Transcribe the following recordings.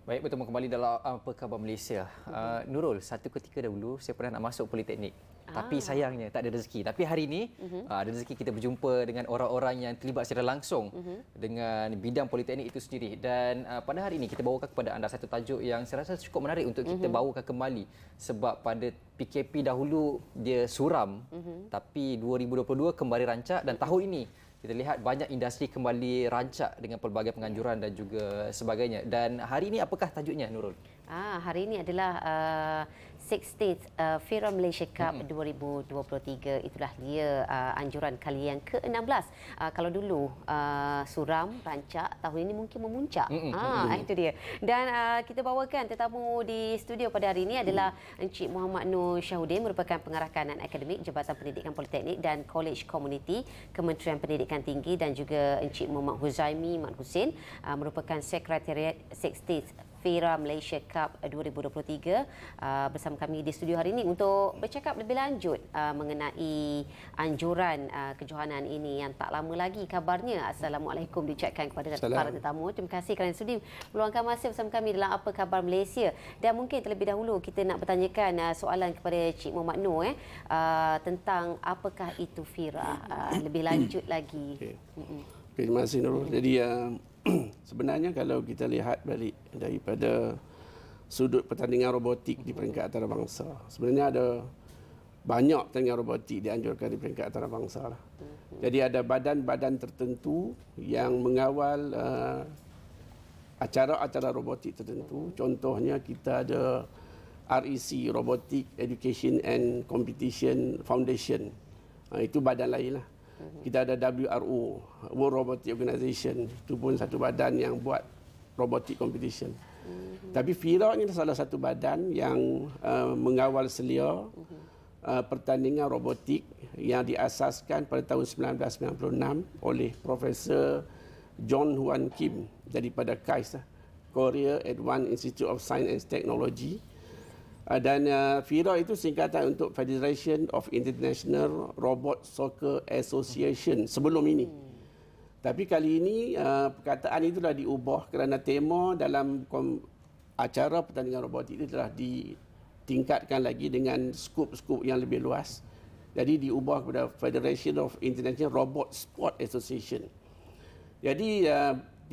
Baik, bertemu kembali dalam Apa Khabar Malaysia. Nurul, satu ketika dahulu saya pernah nak masuk Politeknik. Tapi sayangnya tak ada rezeki. Tapi hari ini ada rezeki kita berjumpa dengan orang-orang yang terlibat secara langsung dengan bidang Politeknik itu sendiri. Dan pada hari ini kita bawakan kepada anda satu tajuk yang saya rasa cukup menarik untuk kita bawakan kembali. Sebab pada PKP dahulu dia suram, tapi 2022 kembali rancak dan tahun ini kita lihat banyak industri kembali rancak dengan pelbagai penganjuran dan juga sebagainya. Dan hari ini apakah tajuknya, Nurul? Hari ini adalah 16th FIRA Malaysia Cup 2023. Itulah dia anjuran kali yang ke-16. Kalau dulu suram, rancak, tahun ini mungkin memuncak. Itu dia. Dan kita bawakan tetamu di studio pada hari ini adalah Encik Muhammad Nur Shahudin, merupakan pengarah kanan akademik Jabatan Pendidikan Politeknik dan College Community Kementerian Pendidikan Tinggi, dan juga Encik Muhammad Huzaimi Mat Husin, merupakan Sekretariat 16th FIRA Malaysia Cup 2023, bersama kami di studio hari ini untuk bercakap lebih lanjut mengenai anjuran kejohanan ini yang tak lama lagi kabarnya. Assalamualaikum diucapkan kepada para tetamu. Terima kasih kerana sudi meluangkan masa bersama kami dalam Apa Khabar Malaysia. Dan mungkin terlebih dahulu kita nak bertanyakan soalan kepada Cik Muhammad Nur tentang apakah itu FIRA, lebih lanjut lagi. Terima kasih, Nurul. Jadi sebenarnya kalau kita lihat balik daripada sudut pertandingan robotik di peringkat antarabangsa, sebenarnya ada banyak pertandingan robotik dianjurkan di peringkat antarabangsa. Jadi ada badan-badan tertentu yang mengawal acara-acara robotik tertentu. Contohnya kita ada REC, Robotic Education and Competition Foundation. Itu badan lain lah. Kita ada WRO, World Robotic Organization, itu pun satu badan yang buat robotic competition. Tapi FIRA ini salah satu badan yang mengawal selia pertandingan robotik yang diasaskan pada tahun 1996 oleh Profesor John Hwan Kim daripada KAIS, Korea Advanced Institute of Science and Technology. Dan FIRA itu singkatan untuk Federation of International Robot Soccer Association sebelum ini. Tapi kali ini perkataan itu telah diubah kerana tema dalam acara pertandingan robotik itu telah ditingkatkan lagi dengan skop-skop yang lebih luas. Jadi diubah kepada Federation of International Robot Sport Association. Jadi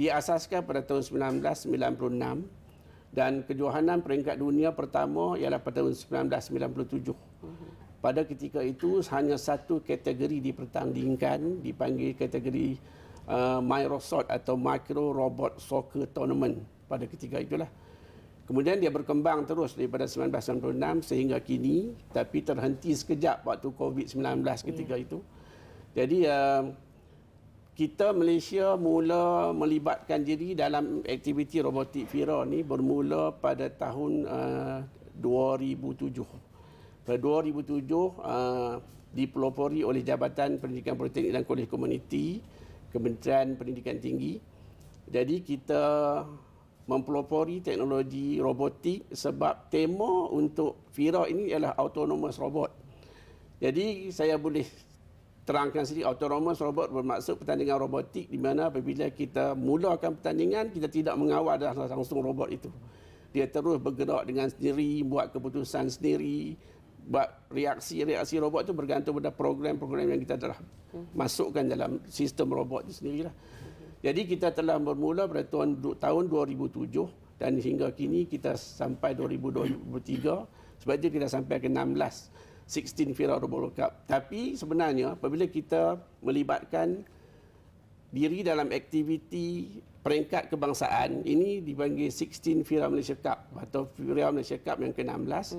diasaskan pada tahun 1996. Dan kejohanan peringkat dunia pertama ialah pada tahun 1997. Pada ketika itu hanya satu kategori dipertandingkan, dipanggil kategori Microsoft atau Micro Robot Soccer Tournament pada ketika itulah. Kemudian dia berkembang terus daripada 1996 sehingga kini, tapi terhenti sekejap waktu COVID-19 ketika itu. Jadi kita Malaysia mula melibatkan diri dalam aktiviti robotik FIRA ni bermula pada tahun 2007. Pada 2007 dipelopori oleh Jabatan Pendidikan Politeknik dan Kolej Komuniti Kementerian Pendidikan Tinggi. Jadi kita mempelopori teknologi robotik sebab tema untuk FIRA ini ialah autonomous robot. Jadi saya boleh terangkan sendiri, autonomous robot bermaksud pertandingan robotik di mana apabila kita mulakan pertandingan, kita tidak mengawal langsung robot itu. Dia terus bergerak dengan sendiri, buat keputusan sendiri, buat reaksi-reaksi robot itu bergantung pada program-program yang kita telah masukkan dalam sistem robot itu sendirilah. Jadi kita telah bermula pada tahun 2007 dan hingga kini kita sampai 2023. Sebab itu kita sampai ke 16 FIRA Robot Cup. Tapi sebenarnya apabila kita melibatkan diri dalam aktiviti peringkat kebangsaan, ini dipanggil 16 FIRA Malaysia Cup atau FIRA Malaysia Cup yang ke-16.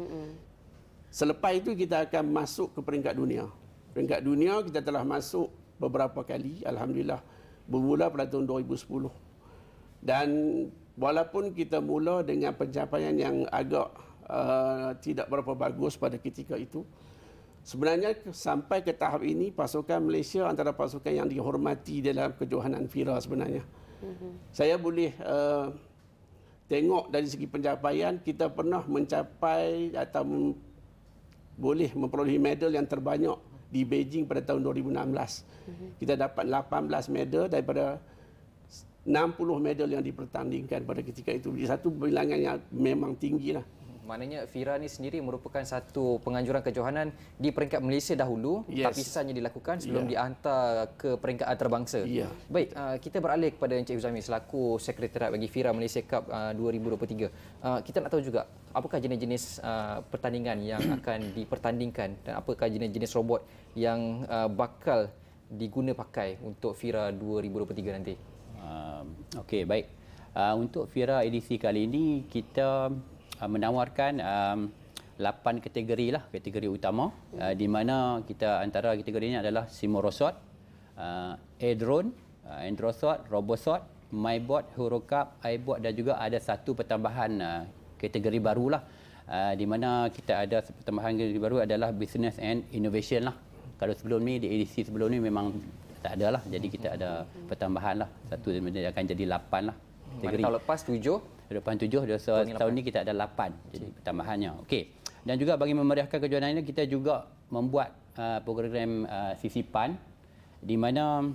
Selepas itu kita akan masuk ke peringkat dunia. Peringkat dunia kita telah masuk beberapa kali, alhamdulillah, bermula pada tahun 2010. Dan walaupun kita mula dengan pencapaian yang agak tidak berapa bagus pada ketika itu, sebenarnya sampai ke tahap ini pasukan Malaysia antara pasukan yang dihormati dalam kejohanan FIRA sebenarnya. Saya boleh tengok dari segi pencapaian, kita pernah mencapai atau boleh memperolehi medal yang terbanyak di Beijing pada tahun 2016. Kita dapat 18 medal daripada 60 medal yang dipertandingkan pada ketika itu. Jadi satu bilangan yang memang tinggi lah. Maknanya FIRA ni sendiri merupakan satu penganjuran kejohanan di peringkat Malaysia dahulu, tapi sisanya dilakukan sebelum dihantar ke peringkat antarabangsa. Baik, kita beralih kepada Encik Huzami selaku Sekretariat bagi FIRA Malaysia Cup 2023. Kita nak tahu juga apakah jenis-jenis pertandingan yang akan dipertandingkan dan apakah jenis-jenis robot yang bakal diguna pakai untuk FIRA 2023 nanti. Okey, baik. Untuk FIRA edisi kali ini kita menawarkan 8 kategori lah, kategori utama, di mana kita antara kategori ini adalah Simorosot, Air Drone, Androsot, Robosot, MyBot, HuroCup, iBot dan juga ada satu pertambahan kategori baru lah, di mana kita ada pertambahan kategori baru adalah Business and Innovation lah. Kalau sebelum ni, di edisi sebelum ni memang tak ada lah, jadi kita ada pertambahan lah, satu akan jadi 8 lah. Tahun lepas 7, depan 7, tahun ni kita ada 8 jadi pertambahannya. Okey. Dan juga bagi memeriahkan kejohanan ini kita juga membuat program sisipan di mana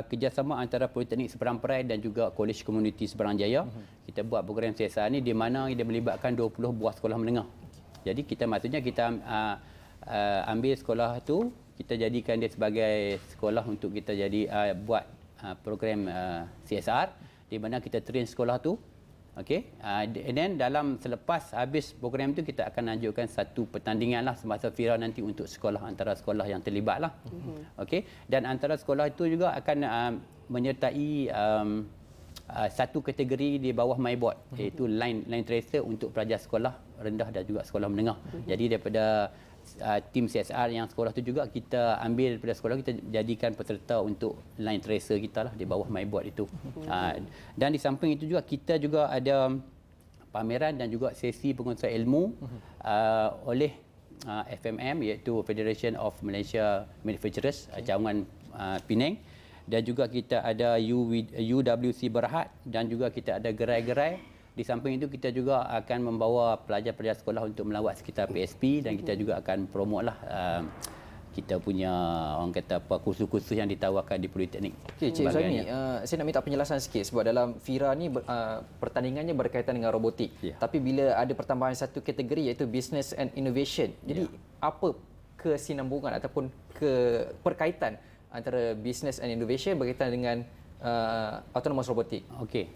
kerjasama antara Politeknik Seberang Perai dan juga Kolej Komuniti Seberang Jaya. Kita buat program CSR ni di mana dia melibatkan 20 buah sekolah menengah. Jadi kita maksudnya kita ambil sekolah tu, kita jadikan dia sebagai sekolah untuk kita jadi buat program CSR di mana kita train sekolah tu. Okey, and then selepas habis program tu kita akan anjurkan satu pertandingan lah semasa FIRA nanti untuk sekolah, antara sekolah yang terlibat lah. Okey, dan antara sekolah itu juga akan menyertai satu kategori di bawah MyBot, iaitu line tracer untuk pelajar sekolah rendah dan juga sekolah menengah. Jadi daripada tim CSR yang sekolah tu juga kita ambil daripada sekolah, kita jadikan peserta untuk line tracer kita lah di bawah MyBot itu. Dan di samping itu juga kita juga ada pameran dan juga sesi pengurusan ilmu oleh FMM, iaitu Federation of Malaysia Manufacturers, cawangan Penang, dan juga kita ada UWC Berhad dan juga kita ada gerai-gerai. Di samping itu kita juga akan membawa pelajar-pelajar sekolah untuk melawat sekitar PSP dan kita juga akan promote lah kita punya orang kata apa kursus-kursus yang ditawarkan di Politeknik. Okey, Cik Huzami, saya nak minta penjelasan sikit sebab dalam FIRA ni pertandingannya berkaitan dengan robotik. Tapi bila ada pertambahan satu kategori iaitu Business and Innovation. Jadi apa kesinambungan ataupun keperkaitan antara Business and Innovation berkaitan dengan autonomous robotik? Okey.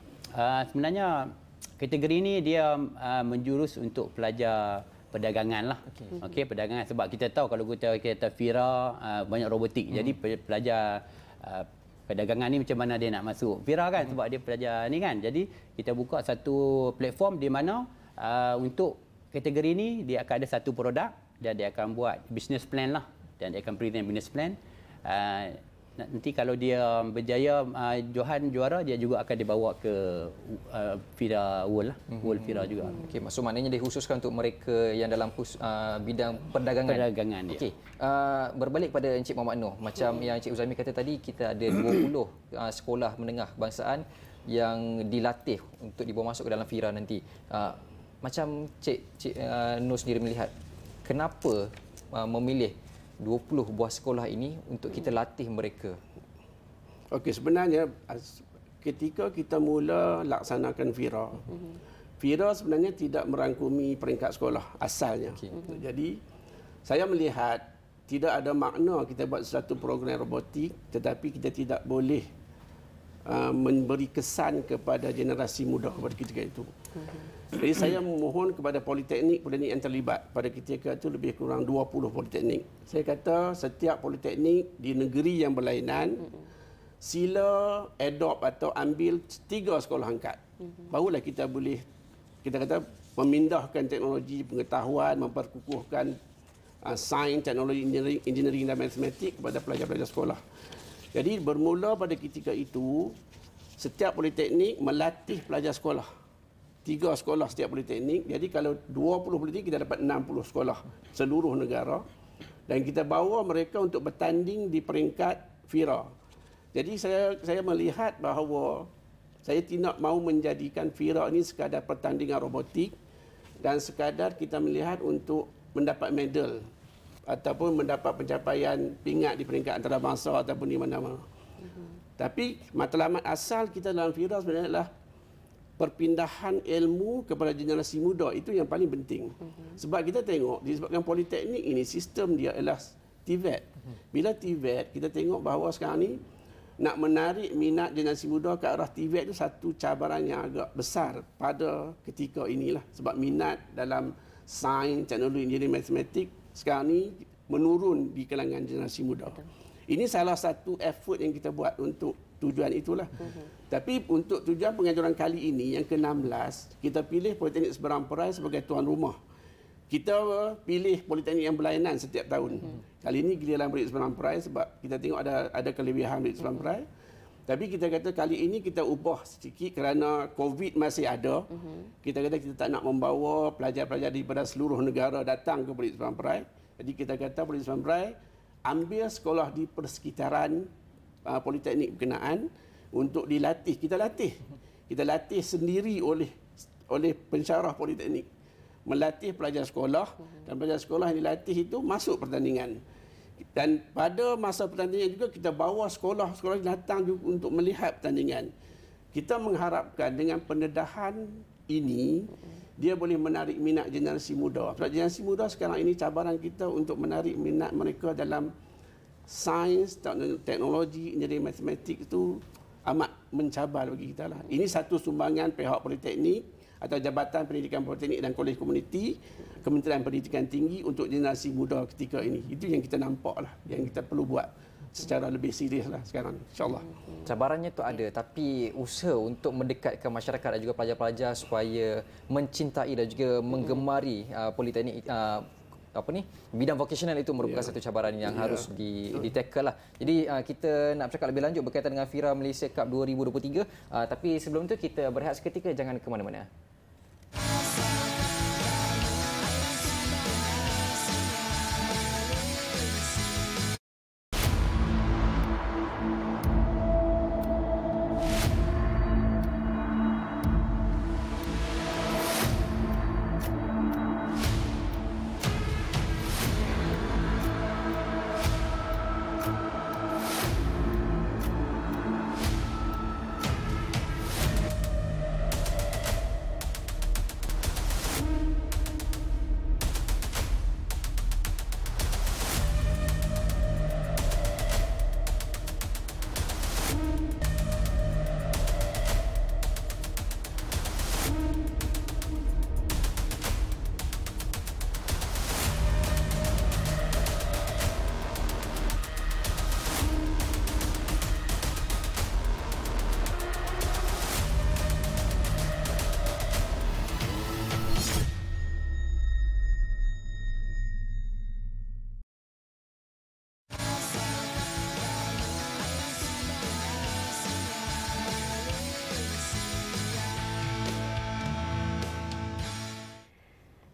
Sebenarnya kategori ini dia menjurus untuk pelajar perdagangan lah. Okey, perdagangan sebab kita tahu kalau kita FIRA banyak robotik. Jadi pelajar perdagangan ni macam mana dia nak masuk FIRA kan, sebab dia pelajar ni kan. Jadi kita buka satu platform di mana untuk kategori ni dia akan ada satu produk dan dia akan buat business plan lah, dan dia akan present business plan. Nanti kalau dia berjaya Johan juara, dia juga akan dibawa ke FIRA World lah, World FIRA juga. Okey, maksud maknanya dikhususkan untuk mereka yang dalam bidang perdagangan. Okey, berbalik pada Encik Muhammad Noh, macam yang Encik Huzami kata tadi, kita ada 20 sekolah menengah bangsaan yang dilatih untuk dibawa masuk ke dalam FIRA nanti. Macam Cik Noh sendiri melihat, kenapa memilih 20 buah sekolah ini untuk kita latih mereka? Okey, sebenarnya ketika kita mula laksanakan FIRA, FIRA sebenarnya tidak merangkumi peringkat sekolah asalnya. Jadi saya melihat tidak ada makna kita buat satu program robotik tetapi kita tidak boleh memberi kesan kepada generasi muda pada ketika itu. Jadi saya memohon kepada politeknik yang terlibat. Pada ketika itu lebih kurang 20 politeknik. Saya kata setiap politeknik di negeri yang berlainan sila adopt atau ambil 3 sekolah angkat. Barulah kita boleh, kita kata, memindahkan teknologi pengetahuan, memperkukuhkan sains, teknologi, engineering dan matematik kepada pelajar-pelajar sekolah. Jadi bermula pada ketika itu setiap politeknik melatih pelajar sekolah. 3 sekolah setiap politeknik. Jadi kalau 20 politeknik kita dapat 60 sekolah seluruh negara dan kita bawa mereka untuk bertanding di peringkat FIRA. Jadi saya melihat bahawa saya tidak mahu menjadikan FIRA ini sekadar pertandingan robotik dan sekadar kita melihat untuk mendapat medal ataupun mendapat pencapaian pingat di peringkat antarabangsa ataupun di mana-mana. Tapi matlamat asal kita dalam FIRA sebenarnya adalah perpindahan ilmu kepada generasi muda. Itu yang paling penting. Sebab kita tengok disebabkan politeknik ini sistem dia adalah TVET. Bila TVET kita tengok bahawa sekarang ni nak menarik minat generasi muda ke arah TVET itu satu cabaran yang agak besar pada ketika inilah. Sebab minat dalam sains, teknologi, engineering, matematik sekarang ni menurun di kalangan generasi muda. Ini salah satu effort yang kita buat untuk tujuan itulah. Tapi untuk tujuan pengajuran kali ini yang ke-16, kita pilih Politeknik Seberang Perai sebagai tuan rumah. Kita pilih politeknik yang berlainan setiap tahun. Kali ini giliran Politeknik Seberang Perai sebab kita tengok ada kelebihan Politeknik Seberang Perai. Tapi kita kata kali ini kita ubah sedikit kerana COVID masih ada. Kita kata kita tak nak membawa pelajar-pelajar daripada seluruh negara datang ke Politeknik Seberang Perai. Jadi kita kata Politeknik Seberang Perai ambil sekolah di persekitaran politeknik berkenaan untuk dilatih. Kita latih sendiri oleh pensyarah politeknik, melatih pelajar sekolah, dan pelajar sekolah yang dilatih itu masuk pertandingan. Dan pada masa pertandingan juga kita bawa sekolah-sekolah datang juga untuk melihat pertandingan. Kita mengharapkan dengan pendedahan ini dia boleh menarik minat generasi muda. Sebab generasi muda sekarang ini cabaran kita untuk menarik minat mereka dalam sains, teknologi, engineering, matematik itu amat mencabar bagi kita lah. Ini satu sumbangan pihak politeknik atau Jabatan Pendidikan Politeknik dan Kolej Komuniti, Kementerian Pendidikan Tinggi untuk generasi muda ketika ini. Itu yang kita nampak lah, yang kita perlu buat secara lebih serius lah sekarang, insyaAllah. Cabarannya tu ada, tapi usaha untuk mendekatkan masyarakat dan juga pelajar-pelajar supaya mencintai dan juga menggemari politeknik bidang vocasional itu merupakan satu cabaran yang harus di-tackle lah. Jadi kita nak bercakap lebih lanjut berkaitan dengan FIRA Malaysia Cup 2023, tapi sebelum itu kita berehat seketika, jangan ke mana-mana.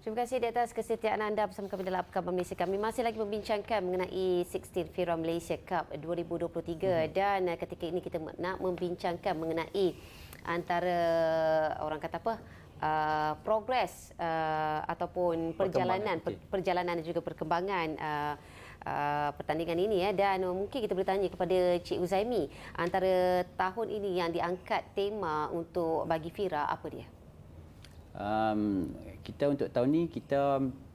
Terima kasih di atas kesetiaan anda bersama kami dalam Khabar Malaysia. Kami masih lagi membincangkan mengenai 16 FIRA Malaysia Cup 2023 dan ketika ini kita nak membincangkan mengenai antara orang kata apa progres ataupun perjalanan dan juga perkembangan pertandingan ini dan mungkin kita boleh tanya kepada Cik Uzaimi, antara tahun ini yang diangkat tema untuk bagi FIRA apa dia? Kita untuk tahun ni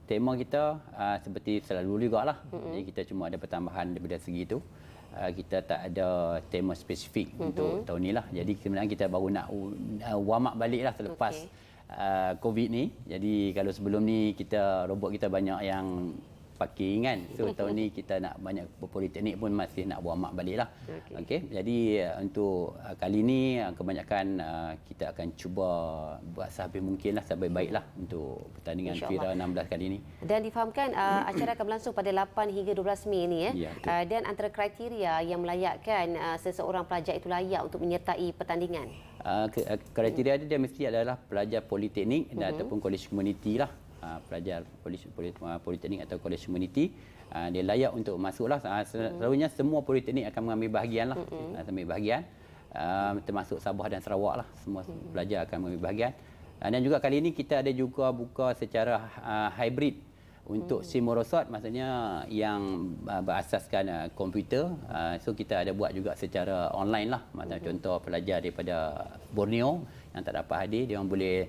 tema kita seperti selalu juga lah. Jadi kita cuma ada pertambahan daripada segi itu. Kita tak ada tema spesifik untuk tahun ni lah. Jadi sebenarnya kita baru nak warm up balik lah selepas COVID ni. Jadi kalau sebelum ni robot kita banyak yang parking kan. So tahun ni kita nak banyak politeknik pun masih nak warm up balik lah. Okay. Jadi untuk kali ni kebanyakan kita akan cuba buat sehabis mungkin lah, sebaik-baik lah untuk pertandingan FIRA 16 kali ni. Dan difahamkan acara akan berlangsung pada 8 hingga 12 Mei ni dan antara kriteria yang melayakkan seseorang pelajar itu layak untuk menyertai pertandingan. Kriteria dia mesti adalah pelajar politeknik dan ataupun kolej komuniti lah. Pelajar politeknik atau kolej komuniti dia layak untuk masuklah. Selalunya semua politeknik akan mengambil bahagian lah, termasuk Sabah dan Sarawak lah, semua pelajar akan mengambil bahagian. Dan juga kali ini kita ada juga buka secara hybrid Untuk SIM merosot maksudnya yang berasaskan komputer. So kita ada buat juga secara online lah. Maksudnya contoh pelajar daripada Borneo yang tak dapat hadir, dia orang boleh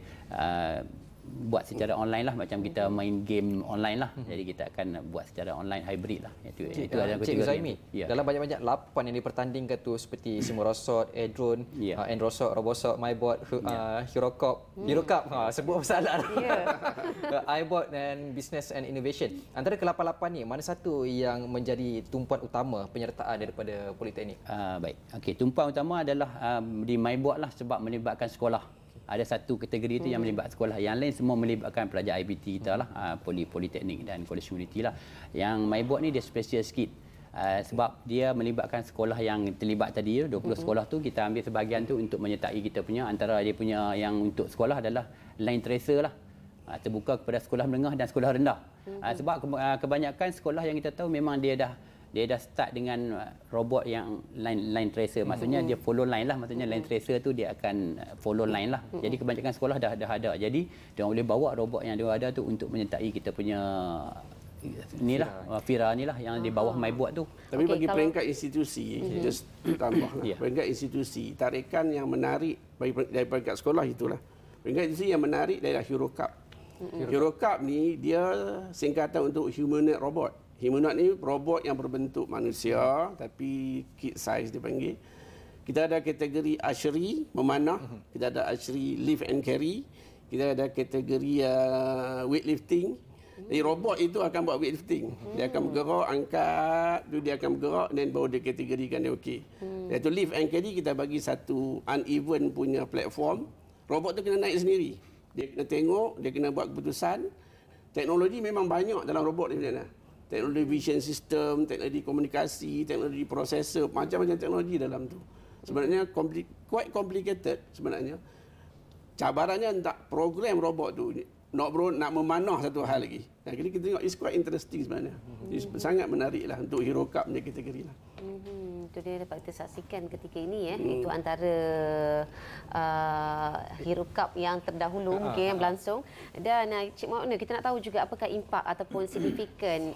buat secara online lah, macam kita main game online lah. Jadi kita akan buat secara online hybrid lah. Itu ada Cik Uzaimi, ya. dalam banyak-banyak lapan yang dipertandingkan tu seperti Simorosot, Aerodrone, Androsot, Robosot, MyBot, Hirocop, sebut masalah iBot dan Business and Innovation. Antara ke-8 ni, mana satu yang menjadi tumpuan utama penyertaan daripada Politeknik? Baik. Okey, tumpuan utama adalah di MyBot lah, sebab melibatkan sekolah. Ada satu kategori itu yang melibatkan sekolah. Yang lain semua melibatkan pelajar IBT kita lah, Politeknik dan College Community lah. Yang MyBot ni dia special sikit. Sebab dia melibatkan sekolah yang terlibat tadi, 20 sekolah tu kita ambil sebahagian tu untuk menyertai kita punya. Antara dia punya yang untuk sekolah adalah line tracer lah. Terbuka kepada sekolah menengah dan sekolah rendah. Sebab kebanyakan sekolah yang kita tahu memang dia dah start dengan robot yang line tracer. Maksudnya dia follow line lah. Maksudnya line tracer tu dia akan follow line lah. Jadi kebanyakan sekolah dah ada. Jadi dia boleh bawa robot yang dia ada tu untuk menyertai kita punya Fira ni lah yang di bawah MyBot tu. Tapi bagi peringkat institusi, just tambah lah. Peringkat institusi, tarikan yang menarik dari peringkat sekolah itulah. Peringkat institusi yang menarik adalah Hirocap. Hirocap ni dia singkatan untuk Humanoid Robot. Humanoid ni robot yang berbentuk manusia tapi kid size dia panggil. Kita ada kategori archery, memanah. Kita ada archery lift and carry. Kita ada kategori weightlifting. Jadi robot itu akan buat weightlifting. Dia akan bergerak, angkat, dia akan bergerak dan baru dia kategorikan dia okey. Iaitu lift and carry kita bagi satu uneven punya platform. Robot tu kena naik sendiri. Dia kena tengok, dia kena buat keputusan. Teknologi memang banyak dalam robot ni sebenarnya. Teknologi vision system, teknologi komunikasi, teknologi prosesor, macam-macam teknologi dalam tu. Sebenarnya quite complicated sebenarnya. Cabarannya nak program robot tu, nak memanah satu hal lagi. Dan kita tengok it's quite interesting sebenarnya. Sangat menariklah untuk Hirocap punya kategori lah. Itu dia dapat kita saksikan ketika ini itu antara Hirocap yang terdahulu mungkin yang berlangsung. Dan Cik Mauna, kita nak tahu juga apakah impak ataupun signifikan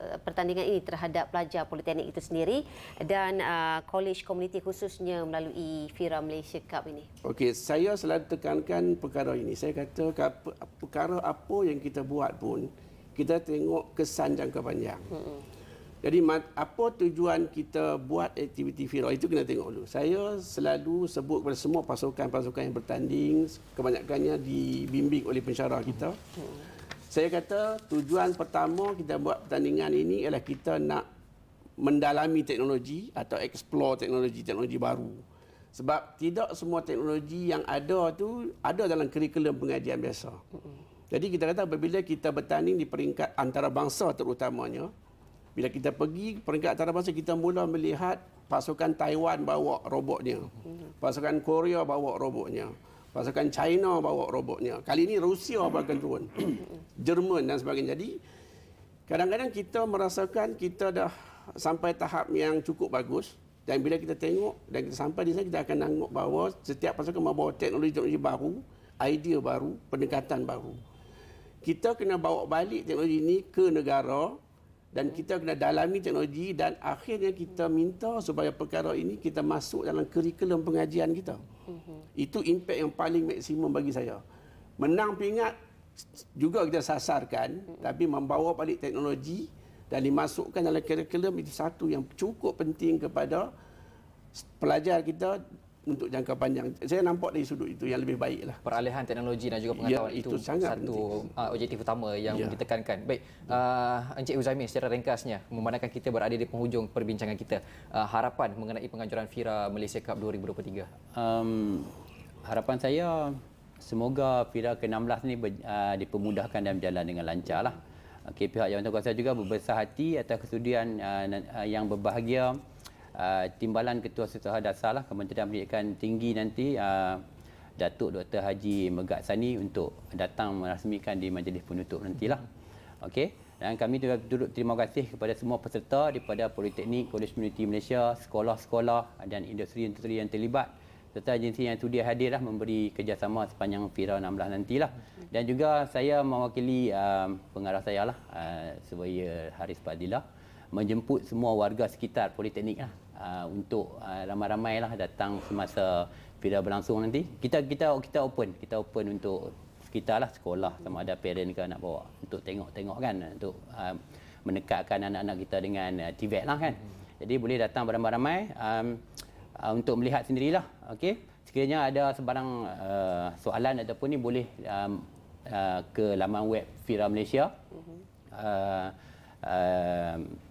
pertandingan ini terhadap pelajar Politeknik itu sendiri dan college community khususnya melalui Fira Malaysia Cup ini. Okey, saya selalu tekankan perkara ini. Saya kata perkara apa yang kita buat pun kita tengok kesan jangka panjang. Jadi apa tujuan kita buat aktiviti Fira itu kena tengok dulu. Saya selalu sebut kepada semua pasukan-pasukan yang bertanding, kebanyakannya dibimbing oleh pensyarah kita. Saya kata tujuan pertama kita buat pertandingan ini ialah kita nak mendalami teknologi atau explore teknologi baru. Sebab tidak semua teknologi yang ada tu ada dalam kurikulum pengajian biasa. Jadi kita kata apabila kita bertanding di peringkat antarabangsa terutamanya, bila kita pergi peringkat antarabangsa, kita mula melihat pasukan Taiwan bawa robotnya. Pasukan Korea bawa robotnya. Pasukan China bawa robotnya. Kali ini Rusia akan turun. Jerman dan sebagainya. Jadi kadang-kadang kita merasakan kita dah sampai tahap yang cukup bagus. Dan bila kita tengok dan kita sampai di sana, kita akan tengok bahawa setiap pasukan membawa teknologi baru, idea baru, pendekatan baru. Kita kena bawa balik teknologi ini ke negara dan kita kena dalami teknologi dan akhirnya kita minta supaya perkara ini kita masuk dalam kurikulum pengajian kita. Itu impak yang paling maksimum bagi saya. Menang pingat juga kita sasarkan, tapi membawa balik teknologi dan dimasukkan dalam kurikulum itu satu yang cukup penting kepada pelajar kita untuk jangka panjang. Saya nampak dari sudut itu yang lebih baik lah. Peralihan teknologi dan juga pengetahuan itu satu objektif utama yang ditekankan. Baik, Encik Uzaimi, secara ringkasnya, memandangkan kita berada di penghujung perbincangan kita, harapan mengenai penganjuran Fira Malaysia Cup 2023? Harapan saya semoga Fira ke-16 ni dipermudahkan dan berjalan dengan lancar lah. Okay, pihak jawatankuasa juga berbesar hati atas kesudian yang berbahagia Timbalan Ketua Sekolah Dasar lah, Kementerian Pendidikan Tinggi nanti, Datuk Dr. Haji Megat Sani untuk datang merasmikan di majlis penutup nantilah. Okey, dan kami juga turut terima kasih kepada semua peserta daripada Politeknik, College Community Malaysia, sekolah-sekolah dan industri-industri yang terlibat serta agensi yang sudi hadirlah memberi kerjasama sepanjang FIRA 16 nantilah. Dan juga saya mewakili pengarah saya lah, Surveyor Haris Fadilah, menjemput semua warga sekitar Politeknik lah, untuk ramai-ramai lah datang semasa FIRA berlangsung nanti. Kita open untuk sekitar lah, sekolah sama ada parent ke nak bawa untuk tengok kan, untuk mendekatkan anak-anak kita dengan TVET lah kan. Jadi boleh datang beramai-ramai untuk melihat sendirilah. Okey, sekiranya ada sebarang soalan ataupun ni boleh ke laman web FIRA Malaysia,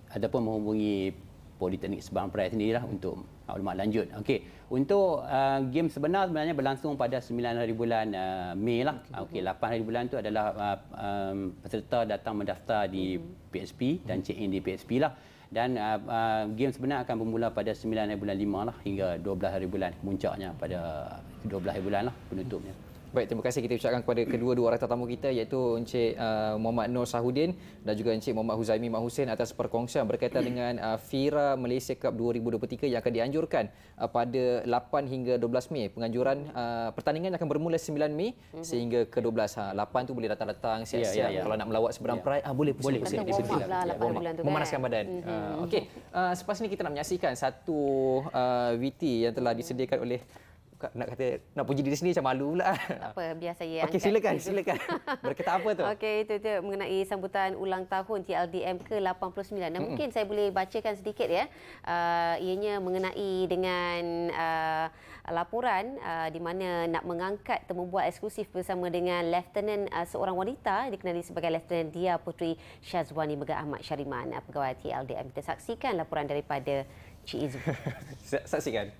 ataupun menghubungi Politeknik Sabang Perai sendirilah untuk maklumat lanjut. Okey, untuk game sebenarnya berlangsung pada 9 hari bulan Mei lah. Okey, 8 hari bulan tu adalah peserta datang mendaftar di PSP dan check in di PSP lah. Dan game sebenar akan bermula pada 9 hari bulan 5 lah hingga 12 hari bulan, puncaknya pada 12 hari bulan lah penutupnya. Baik, terima kasih kita ucapkan kepada kedua-dua orang tetamu kita, iaitu Encik Muhammad Nur Sahudin dan juga Encik Muhammad Huzaimi Mat Hussein atas perkongsian berkaitan dengan FIRA Malaysia Cup 2023 yang akan dianjurkan pada 8 hingga 12 Mei. Penganjuran pertandingan akan bermula 9 Mei sehingga ke 12. 8 tu boleh datang-datang siap-siap. Kalau nak melawat seberang perai, boleh pusing-pusing di tepi lah. Memanaskan badan. Okey, selepas ni kita nak menyaksikan satu VT yang telah disediakan oleh, nak kata nak puji diri sendiri macam malu pula. Tak apa, biar saya Okey, silakan. Berkata apa tu? Okey, itu mengenai sambutan ulang tahun TLDM ke-89. Dan mungkin saya boleh bacakan sedikit ya. Ianya mengenai dengan laporan di mana nak mengangkat temu bual eksklusif bersama dengan Lieutenant seorang wanita dikenali sebagai Lieutenant Dia Puteri Syazwani Megat Ahmad Syariman, pegawai TLDM. Kita saksikan laporan daripada Cik Izzu. Saksikan.